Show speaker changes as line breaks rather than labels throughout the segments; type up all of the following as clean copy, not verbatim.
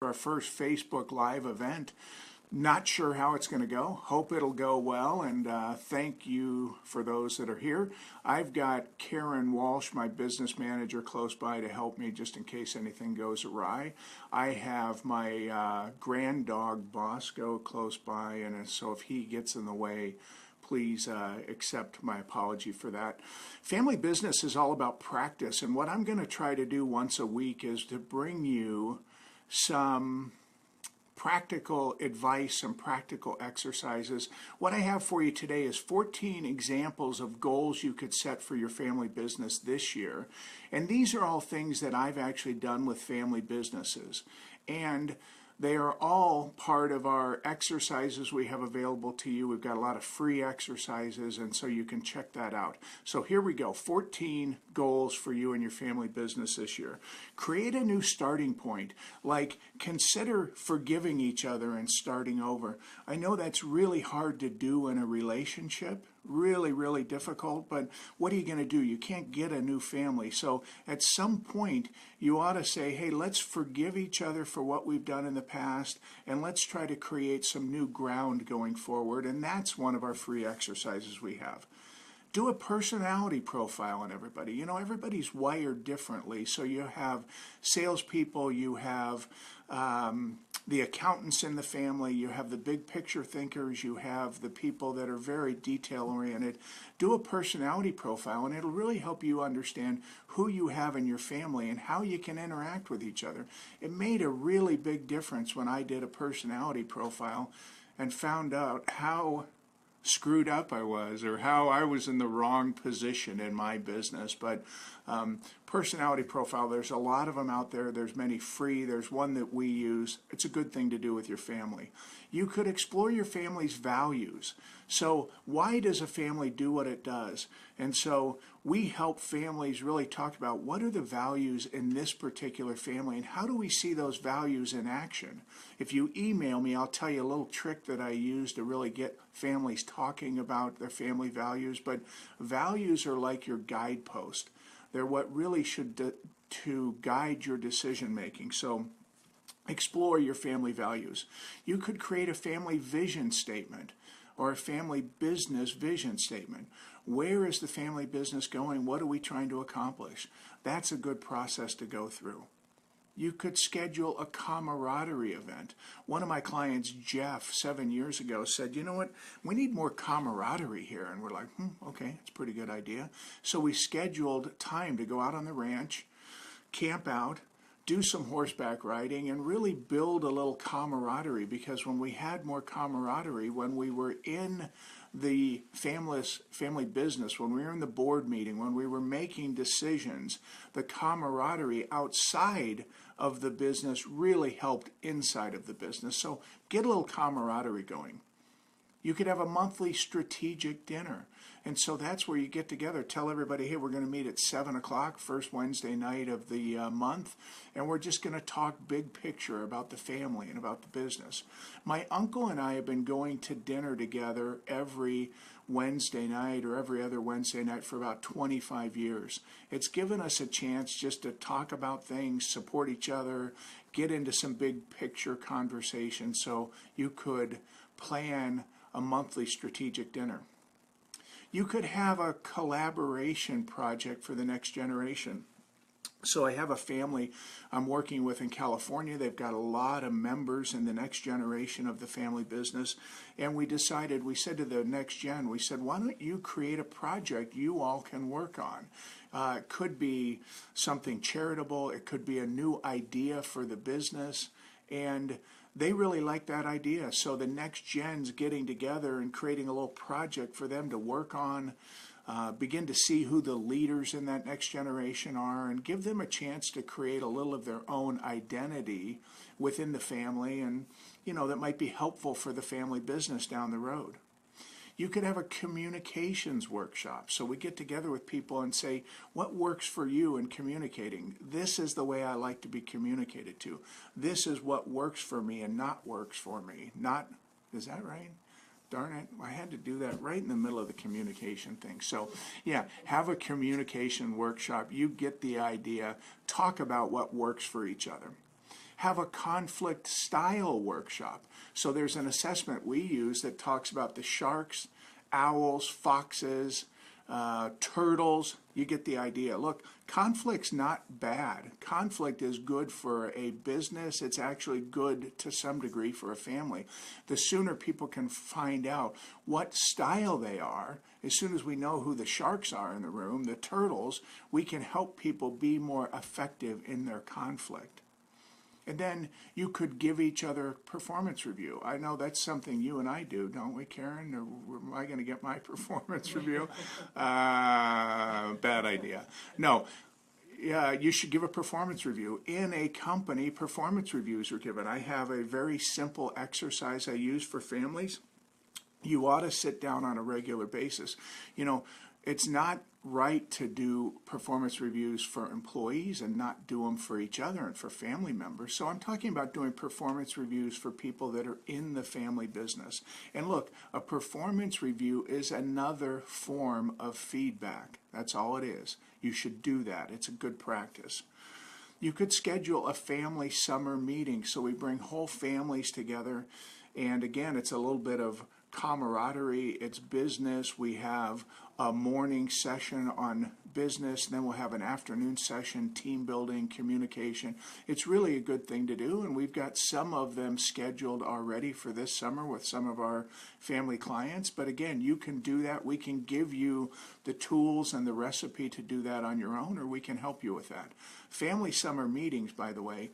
our first Facebook Live event. Not sure how it's going to go. Hope it'll go well, and thank you for those that are here. I've got Karen Walsh, my business manager, close by to help me just in case anything goes awry. I have my grand dog Bosco close by, and so if he gets in the way, please accept my apology for that. Family business is all about practice, and what I'm going to try to do once a week is to bring you some practical advice, some practical exercises. What I have for you today is 14 examples of goals you could set for your family business this year. And these are all things that I've actually done with family businesses. And they are all part of our exercises we have available to you. We've got a lot of free exercises, and so you can check that out. So here we go, 14 goals for you and your family business this year. Create a new starting point, like consider forgiving each other and starting over. I know that's really hard to do in a relationship, really difficult, but what are you going to do? You can't get a new family. So at some point, you ought to say, hey, let's forgive each other for what we've done in the past, and let's try to create some new ground going forward. And that's one of our free exercises we have. Do a personality profile on everybody. You know, everybody's wired differently. So you have salespeople, you have the accountants in the family, you have the big picture thinkers, you have the people that are very detail oriented. Do a personality profile, and it'll really help you understand who you have in your family and how you can interact with each other. It made a really big difference when I did a personality profile and found out how screwed up I was, or how I was in the wrong position in my business. But personality profile, there's a lot of them out there. There's many free. There's one that we use. It's a good thing to do with your family. You could explore your family's values. So why does a family do what it does? And so we help families really talk about what are the values in this particular family and how do we see those values in action. If you email me, I'll tell you a little trick that I use to really get families talking about their family values. But values are like your guidepost. They're what really should to guide your decision making. So explore your family values. You could create a family vision statement or a family business vision statement. Where is the family business going? What are we trying to accomplish? That's a good process to go through. You could schedule a camaraderie event. One of my clients, Jeff, 7 years ago said, you know what, we need more camaraderie here. And we're like, okay, it's a pretty good idea. So we scheduled time to go out on the ranch, camp out, do some horseback riding, and really build a little camaraderie, because when we had more camaraderie, when we were in the family business, when we were in the board meeting, when we were making decisions, the camaraderie outside of the business really helped inside of the business. So get a little camaraderie going. You could have a monthly strategic dinner. And so that's where you get together, tell everybody, hey, we're going to meet at 7 o'clock, first Wednesday night of the month, and we're just going to talk big picture about the family and about the business. My uncle and I have been going to dinner together every Wednesday night or every other Wednesday night for about 25 years. It's given us a chance just to talk about things, support each other, get into some big picture conversations, so you could plan a monthly strategic dinner. You could have a collaboration project for the next generation. So I have a family I'm working with in California. They've got a lot of members in the next generation of the family business. And we said to the next gen, we said, why don't you create a project you all can work on? It could be something charitable. It could be a new idea for the business. And they really like that idea. So the next gen's getting together and creating a little project for them to work on, begin to see who the leaders in that next generation are, and give them a chance to create a little of their own identity within the family, and that might be helpful for the family business down the road. You could have a communications workshop. So we get together with people and say, what works for you in communicating? This is the way I like to be communicated to. This is what works for me and not works for me. Is that right? Darn it, I had to do that right in the middle of the communication thing. So yeah, have a communication workshop. You get the idea. Talk about what works for each other. have a conflict style workshop. So there's an assessment we use that talks about the sharks, owls, foxes, turtles. You get the idea. Look, conflict's not bad. Conflict is good for a business. It's actually good to some degree for a family. The sooner people can find out what style they are, as soon as we know who the sharks are in the room, the turtles, we can help people be more effective in their conflict. And then you could give each other performance review. I know that's something you and I do, don't we, Karen? Or am I going to get my performance review? Bad idea. No. Yeah, you should give a performance review. In a company, performance reviews are given. I have a very simple exercise I use for families. You ought to sit down on a regular basis. You know, it's not right to do performance reviews for employees and not do them for each other and for family members. So I'm talking about doing performance reviews for people that are in the family business. And look, a performance review is another form of feedback. That's all it is. You should do that. It's a good practice. You could schedule a family summer meeting so we bring whole families together. And again, it's a little bit of camaraderie, it's business. We have a morning session on business, then we'll have an afternoon session, team building, communication. It's really a good thing to do, and we've got some of them scheduled already for this summer with some of our family clients. But again, you can do that. We can give you the tools and the recipe to do that on your own, or we can help you with that. Family summer meetings, by the way,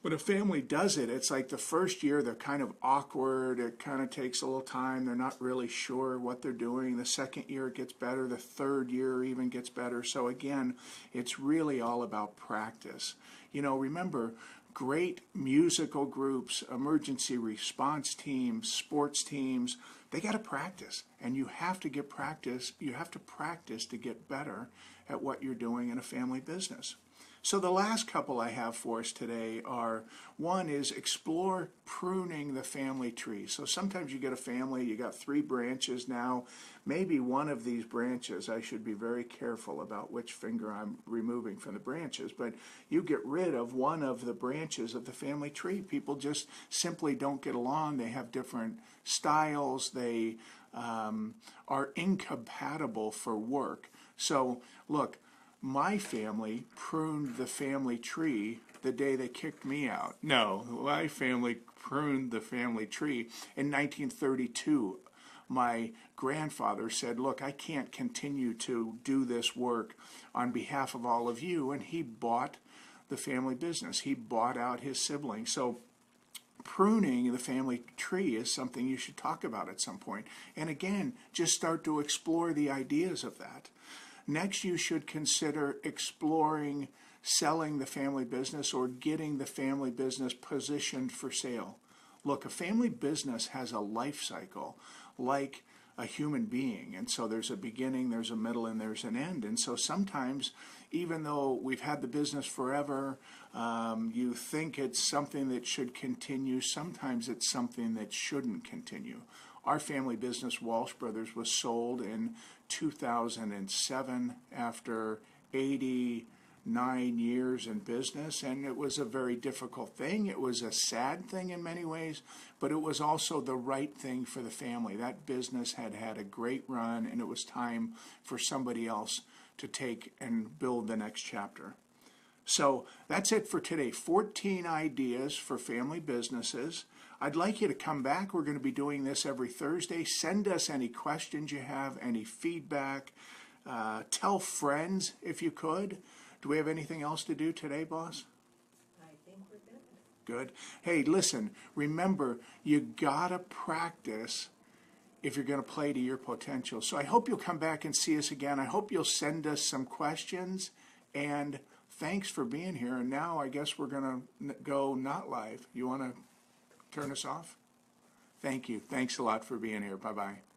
when a family does it, it's like the first year they're kind of awkward. It kind of takes a little time. They're not really sure what they're doing. The second year it gets better. The third year even gets better. So again, it's really all about practice. You know, remember, great musical groups, emergency response teams, sports teams, they got to practice. And you have to get practice. You have to practice to get better at what you're doing in a family business. So the last couple I have for us today are, one is explore pruning the family tree. So sometimes you get a family, you got 3 branches now, maybe one of these branches, I should be very careful about which finger I'm removing from the branches, but you get rid of one of the branches of the family tree. People just simply don't get along. They have different styles. They are incompatible for work. So look, my family pruned the family tree the day they kicked me out. No, my family pruned the family tree in 1932. My grandfather said, look, I can't continue to do this work on behalf of all of you, and he bought the family business. He bought out his siblings. So pruning the family tree is something you should talk about at some point. And again, just start to explore the ideas of that. Next, you should consider exploring selling the family business or getting the family business positioned for sale. Look, a family business has a life cycle like a human being. And so there's a beginning, there's a middle, and there's an end. And so sometimes, even though we've had the business forever, you think it's something that should continue. Sometimes it's something that shouldn't continue. Our family business, Walsh Brothers, was sold in 2007 after 89 years in business, and it was a very difficult thing. It was a sad thing in many ways, but it was also the right thing for the family. That business had had a great run, and it was time for somebody else to take and build the next chapter. So that's it for today. 14 ideas for family businesses. I'd like you to come back. We're going to be doing this every Thursday. Send us any questions you have, any feedback. Tell friends if you could. Do we have anything else to do today, boss?
I think we're good.
Good. Hey, listen, remember, you gotta practice if you're going to play to your potential. So I hope you'll come back and see us again. I hope you'll send us some questions, and thanks for being here. And now I guess we're going to go not live. You want to turn us off? Thank you. Thanks a lot for being here. Bye-bye.